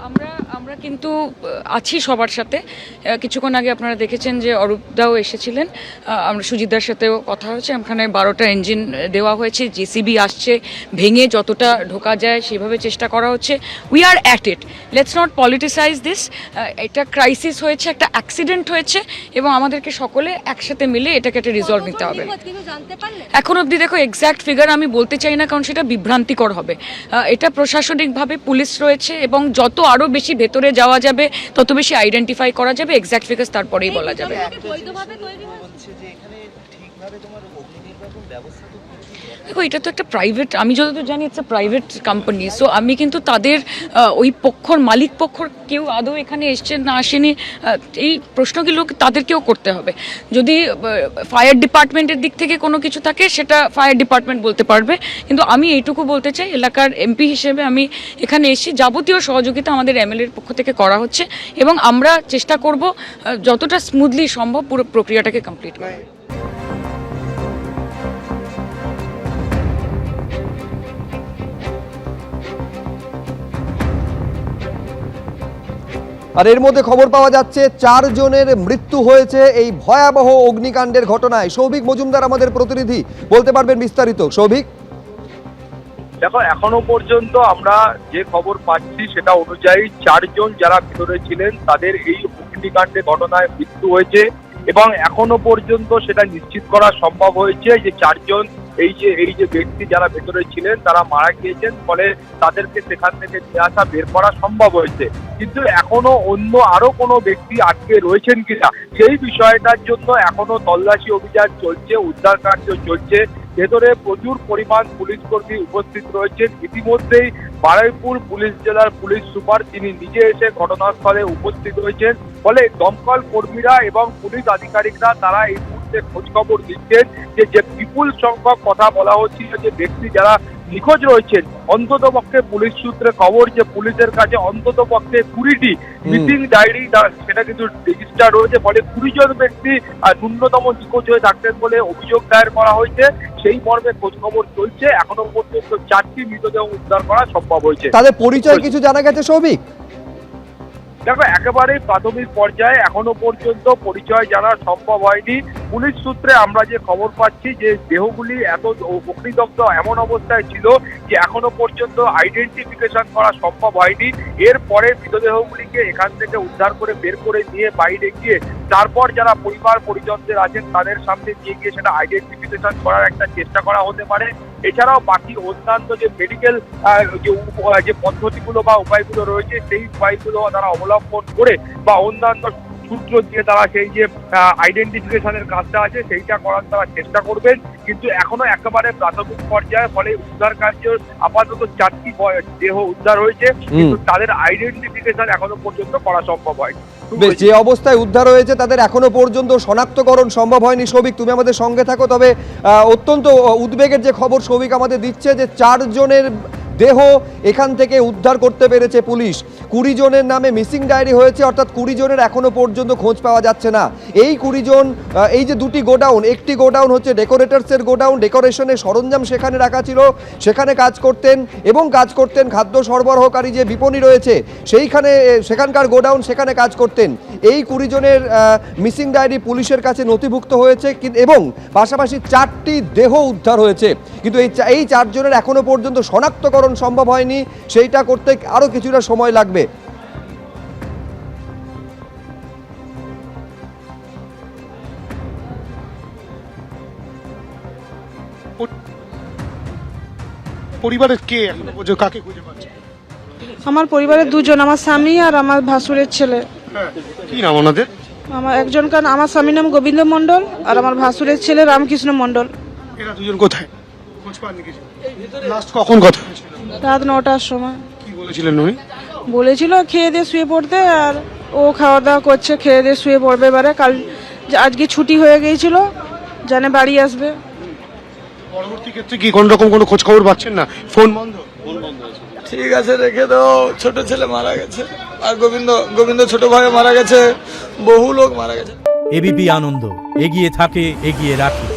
আমরা আমরা কিন্তু আছি সবার সাথে। কিছুক্ষণ আগে আপনারা দেখেছেন যে অরূপদাও এসেছিলেন, আমরা সুজিতদার সাথেও কথা হয়েছে। ওখানে 12টা ইঞ্জিন দেওয়া হয়েছে, জেসিবি আসছে, ভেঙে যতটা ঢোকা যায় সেভাবে চেষ্টা করা হচ্ছে। We are at it, let's not politicise this. এটা ক্রাইসিস হয়েছে, একটা অ্যাক্সিডেন্ট হয়েছে এবং আমাদেরকে সকলে একসাথে মিলে এটাকে একটা রিজলভ নিতে হবে। এখন অবধি দেখো এক্স্যাক্ট ফিগার আমি বলতে চাই না, কারণ সেটা বিভ্রান্তিকর হবে। এটা প্রশাসনিকভাবে পুলিশ রয়েছে এবং যত আরও বেশি ভেতরে যাওয়া যাবে তত বেশি আইডেন্টিফাই করা যাবে, এক্স্যাক্ট ফিগার্স তারপরেই বলা যাবে। দেখো এটা তো একটা প্রাইভেট, আমি যতদূর জানি it's a private company, so আমি কিন্তু তাদের ওই পক্ষর মালিক পক্ষর কেউ আদৌ এখানে এসছেন না আসেনি এই প্রশ্নগুলো তাদেরকেও করতে হবে। যদি ফায়ার ডিপার্টমেন্টের দিক থেকে কোনো কিছু থাকে সেটা ফায়ার ডিপার্টমেন্ট বলতে পারবে, কিন্তু আমি এইটুকু বলতে চাই এলাকার এমপি হিসেবে আমি এখানে এসেছি, যাবতীয় সহযোগিতা আমাদের এমএলএর পক্ষ থেকে করা হচ্ছে এবং আমরা চেষ্টা করব যতটা স্মুথলি সম্ভব পুরো প্রক্রিয়াটাকে কমপ্লিট করা। আর এর মধ্যে খবর পাওয়া যাচ্ছে 4 জনের মৃত্যু হয়েছে এই ভয়াবহ অগ্নিকাণ্ডের ঘটনায়। সৌভিক মজুমদার আমাদের প্রতিনিধি, বলতে পারবেন বিস্তারিত। সৌভিক, দেখো এখনো পর্যন্ত আমরা যে খবর পাচ্ছি সেটা অনুযায়ী 4 জন যারা ভিতরে ছিলেন তাদের এই অগ্নিকাণ্ডে ঘটনায় মৃত্যু হয়েছে এবং এখনো পর্যন্ত সেটা নিশ্চিত করা সম্ভব হয়েছে যে 4 জন এই যে ব্যক্তি যারা ভেতরে ছিলেন তারা মারা গিয়েছেন, ফলে তাদেরকে সেখান থেকে নিয়ে আসা বের করা সম্ভব হয়েছে। কিন্তু এখনো অন্য আরো কোনো ব্যক্তি আটকে রয়েছেন কিনা সেই বিষয়টার জন্য এখনো তল্লাশি অভিযান চলছে, উদ্ধার কার্য চলছে। ভেতরে প্রচুর পরিমাণ পুলিশ কর্মী উপস্থিত রয়েছেন। ইতিমধ্যেই বারুইপুর পুলিশ জেলার পুলিশ সুপার তিনি নিজে এসে ঘটনাস্থলে উপস্থিত হয়েছেন, ফলে দমকল কর্মীরা এবং পুলিশ আধিকারিকরা তারা এই মুহূর্তে খোঁজ খবর দিচ্ছেন যে বিপুল সংখ্যক কথা বলা হচ্ছিল যে ব্যক্তি যারা নিখোঁজ রয়েছেন, অন্তত পক্ষে পুলিশ সূত্রে খবর যে পুলিশের কাছে অন্তত পক্ষে 20টি মিসিং ডায়েরি সেটা কিন্তু রেজিস্টার রয়েছে, ফলে 20 জন ব্যক্তি ন্যূনতম নিখোঁজ হয়ে থাকতেন বলে অভিযোগ দায়ের করা হয়েছে। সেই মর্মে খোঁজ খবর চলছে। এখনো পর্যন্ত 4টি মৃতদেহ উদ্ধার করা সম্ভব হয়েছে। তাদের পরিচয় কিছু জানা গেছে সৌভিক? দেখো একেবারেই প্রাথমিক পর্যায়ে এখনো পর্যন্ত পরিচয় জানা সম্ভব হয়নি। পুলিশ সূত্রে আমরা যে খবর পাচ্ছি যে দেহগুলি এত অগ্নিদগ্ধ এমন অবস্থায় ছিল যে এখনো পর্যন্ত আইডেন্টিফিকেশন করা সম্ভব হয়নি। এরপরে মৃতদেহগুলিকে এখান থেকে উদ্ধার করে বের করে নিয়ে বাইরে গিয়ে তারপর যারা পরিবার পরিজনদের আছেন তাদের সামনে নিয়ে গিয়ে সেটা আইডেন্টিফিকেশন করার একটা চেষ্টা করা হতে পারে। এছাড়াও বাকি অন্যান্য যে মেডিকেল যে পদ্ধতিগুলো বা উপায়গুলো রয়েছে সেই উপায়গুলো তারা অবলম্বন করে বা অন্যান্য সূত্র দিয়ে তারা সেই যে আইডেন্টিফিকেশনের কাজটা আছে সেইটা করার তারা চেষ্টা করবেন, কিন্তু এখনো একেবারে প্রাথমিক পর্যায়ে। ফলে উদ্ধার কার্য আপাতত 4টি দেহ উদ্ধার হয়েছে, কিন্তু তাদের আইডেন্টিফিকেশন এখনো পর্যন্ত করা সম্ভব হয়নি। যে অবস্থায় উদ্ধার হয়েছে তাদের এখনো পর্যন্ত শনাক্তকরণ সম্ভব হয়নি। সৌভিক, তুমি আমাদের সঙ্গে থাকো। তবে অত্যন্ত উদ্বেগের যে খবর সৌভিক আমাদের দিচ্ছে যে 4 জনের দেহ এখান থেকে উদ্ধার করতে পেরেছে পুলিশ। 20 জনের নামে মিসিং ডায়েরি হয়েছে, অর্থাৎ 20 জনের এখনো পর্যন্ত খোঁজ পাওয়া যাচ্ছে না। এই 20 জন, এই যে 2টি গোডাউন, একটি গোডাউন হচ্ছে ডেকোরেটার্সের গোডাউন, ডেকোরেশনের সরঞ্জাম সেখানে রাখা ছিল, সেখানে কাজ করতেন এবং কাজ করতেন খাদ্য সরবরাহকারী যে বিপণী রয়েছে সেইখানে, সেখানকার গোডাউন, সেখানে কাজ করতেন। এই 20 জনের মিসিং ডায়েরি পুলিশের কাছে নথিভুক্ত হয়েছে এবং পাশাপাশি 4টি দেহ উদ্ধার হয়েছে, কিন্তু এই 4 জনের এখনো পর্যন্ত শনাক্তকরণ সম্ভব হয়নি। সেইটা করতে আরো কিছুটা সময় লাগবে। পরিবারের কে এখনো পর্যন্ত কাকে খুঁজে পাচ্ছে? আমার পরিবারের 2 জন, আমার স্বামী আর আমার ভাসুরের ছেলে। কি নাম ওনাদের? আমার আমার স্বামীর নাম গোবিন্দ মণ্ডল আর আমার ভাসুরের ছেলে রামকৃষ্ণ মণ্ডল। এরা 2 জন কোথায়? খোঁজ পাননি কিছু? লাস্ট কখন কথা হয়েছিল? রাত 9টার সময়। কি বলেছিলেন উনি? বলেছিল খেয়ে দিয়ে শুয়ে পড়তে, আর ও খাওয়া দাওয়া করছে, খেয়ে দিয়ে শুয়ে পড়বে। এবারে আজকে ছুটি হয়ে গিয়েছিল, জানে বাড়ি আসবে। পরবর্তী ক্ষেত্রে কি কোন রকম কোনো খোঁজ খবর পাচ্ছেন না? ফোন বন্ধ? ঠিক আছে, রেখে দাও। ছোট ছেলে মারা গেছে আর গোবিন্দ ছোট ভাই মারা গেছে, বহু লোক মারা গেছে। এবিপি আনন্দ, এগিয়ে থাকে, এগিয়ে রাখে।